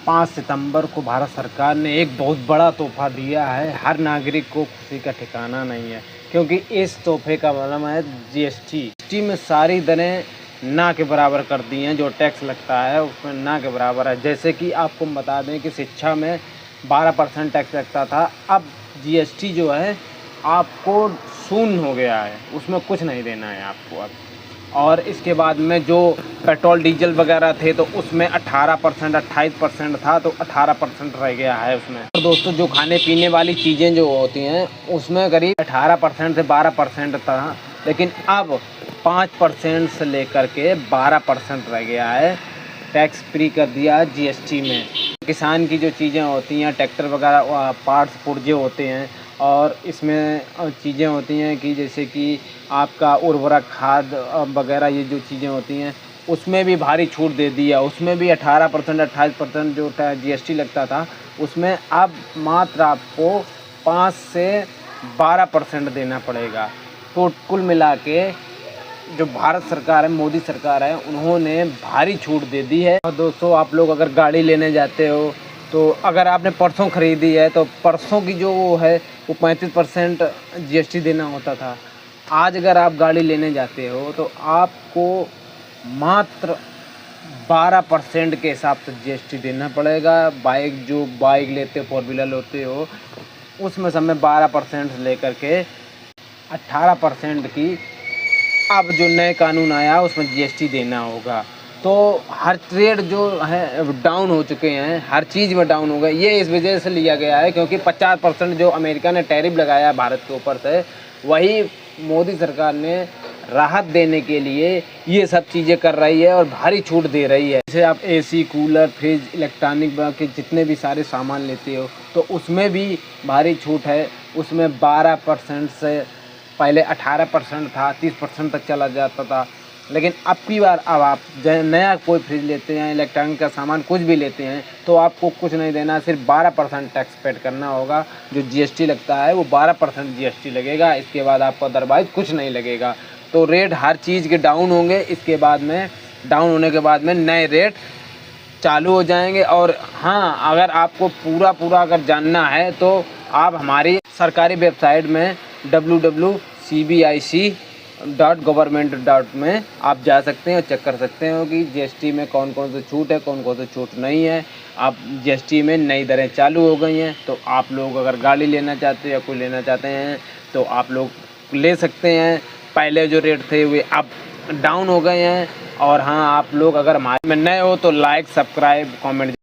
5 सितंबर को भारत सरकार ने एक बहुत बड़ा तोहफ़ा दिया है। हर नागरिक को खुशी का ठिकाना नहीं है, क्योंकि इस तोहफ़े का मतलब है जीएसटी। जीएसटी में सारी दरें ना के बराबर कर दी हैं। जो टैक्स लगता है उसमें ना के बराबर है। जैसे कि आपको बता दें कि शिक्षा में 12% टैक्स लगता था, अब जीएसटी जो है आपको शून्य हो गया है, उसमें कुछ नहीं देना है आपको अब। और इसके बाद में जो पेट्रोल डीजल वगैरह थे तो उसमें 18% 28% था, तो 18% रह गया है उसमें। और दोस्तों, जो खाने पीने वाली चीज़ें जो होती हैं उसमें करीब 18% से 12% था, लेकिन अब 5% से लेकर के 12% रह गया है। टैक्स फ्री कर दिया जीएसटी में। किसान की जो चीज़ें होती हैं, ट्रैक्टर वगैरह पार्ट्स पुर्जे होते हैं, और इसमें चीज़ें होती हैं कि जैसे कि आपका उर्वरक खाद वगैरह ये जो चीज़ें होती हैं उसमें भी भारी छूट दे दी है। उसमें भी 18% 28% जो जीएसटी लगता था, उसमें अब मात्र आपको 5 से 12% देना पड़ेगा। तो कुल मिला के जो भारत सरकार है, मोदी सरकार है, उन्होंने भारी छूट दे दी है। और दोस्तों, आप लोग अगर गाड़ी लेने जाते हो तो अगर आपने परसों ख़रीदी है तो परसों की जो वो है वो 35% जीएसटी देना होता था। आज अगर आप गाड़ी लेने जाते हो तो आपको मात्र 12% के हिसाब से जीएसटी देना पड़ेगा। जो बाइक लेते हो, 4 व्हीलर लेते हो, उसमें सब में 12% से लेकर के 18% की अब जो नए कानून आया उसमें जीएसटी देना होगा। तो हर ट्रेड जो है डाउन हो चुके हैं, हर चीज़ में डाउन हो गए। ये इस वजह से लिया गया है क्योंकि 50% जो अमेरिका ने टैरिफ लगाया है भारत के ऊपर से, वही मोदी सरकार ने राहत देने के लिए ये सब चीज़ें कर रही है और भारी छूट दे रही है। जैसे आप एसी, कूलर, फ्रिज, इलेक्ट्रॉनिक के जितने भी सारे सामान लेते हो तो उसमें भी भारी छूट है। उसमें 12% से पहले 18% था, 30% तक चला जाता था, लेकिन अब की बार अब आप नया कोई फ्रिज लेते हैं, इलेक्ट्रॉनिक का सामान कुछ भी लेते हैं तो आपको कुछ नहीं देना, सिर्फ 12% टैक्स पेड करना होगा। जो जीएसटी लगता है वो 12% जीएसटी लगेगा, इसके बाद आपको अदरवाइज़ कुछ नहीं लगेगा। तो रेट हर चीज़ के डाउन होंगे। इसके बाद में डाउन होने के बाद में नए रेट चालू हो जाएंगे। और हाँ, अगर आपको पूरा अगर जानना है तो आप हमारी सरकारी वेबसाइट में www.cbic.government में आप जा सकते हैं और चेक कर सकते हो कि जीएसटी में कौन कौन सी छूट है, कौन कौन सी छूट नहीं है। आप जीएसटी में नई दरें चालू हो गई हैं, तो आप लोग अगर गाड़ी लेना चाहते हैं या कोई लेना चाहते हैं तो आप लोग ले सकते हैं। पहले जो रेट थे वे अब डाउन हो गए हैं। और हाँ, आप लोग अगर हमारे में नए हो तो लाइक, सब्सक्राइब, कमेंट